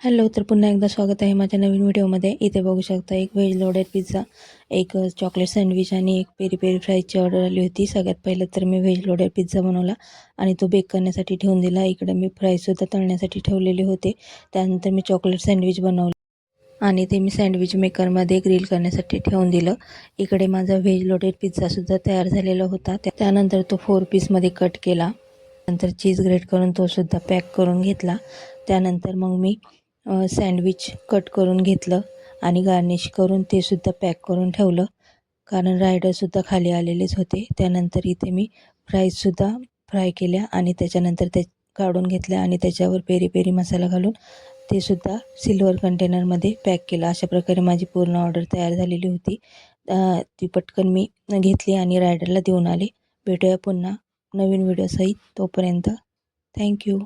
Hello, तर पुन्हा एकदा स्वागत आहे माझ्या नवीन व्हिडिओमध्ये. इथे बघू शकता एक व्हेज लोडेड पिझ्झा, एक चॉकलेट सँडविच आणि एक पेरी पेरी फ्राईजची ऑर्डर आली होती. सगळ्यात पहिलं तर मी व्हेज लोडेड पिझ्झा बनवला आणि तो बेक करण्यासाठी ठेवून दिला. इकडे मी फ्राईजसुद्धा तळण्यासाठी ठेवलेले होते. त्यानंतर मी चॉकलेट सँडविच बनवलं आणि ते मी सँडविच मेकरमध्ये ग्रिल करण्यासाठी ठेवून दिलं. इकडे माझा व्हेज लोडेड पिझ्झासुद्धा तयार झालेला होता. त्यानंतर तो 4 पीसमध्ये कट केला. नंतर चीज ग्रेट करून तोसुद्धा पॅक करून घेतला. त्यानंतर मग मी सँडविच कट करून घेतलं आणि गार्निश करून ते सुद्धा पॅक करून ठेवलं, कारण रायडरसुद्धा खाली आलेलेच होते. त्यानंतर इथे मी फ्राईजसुद्धा फ्राय केल्या आणि त्याच्यानंतर ते काढून घेतल्या आणि त्याच्यावर पेरी पेरी मसाला घालून ते सुद्धा सिल्वर कंटेनरमध्ये पॅक केलं. अशा प्रकारे माझी पूर्ण ऑर्डर तयार झालेली होती. ती पटकन मी घेतली आणि रायडरला देऊन आले. भेटूया पुन्हा नवीन व्हिडिओसहित. तोपर्यंत थँक्यू.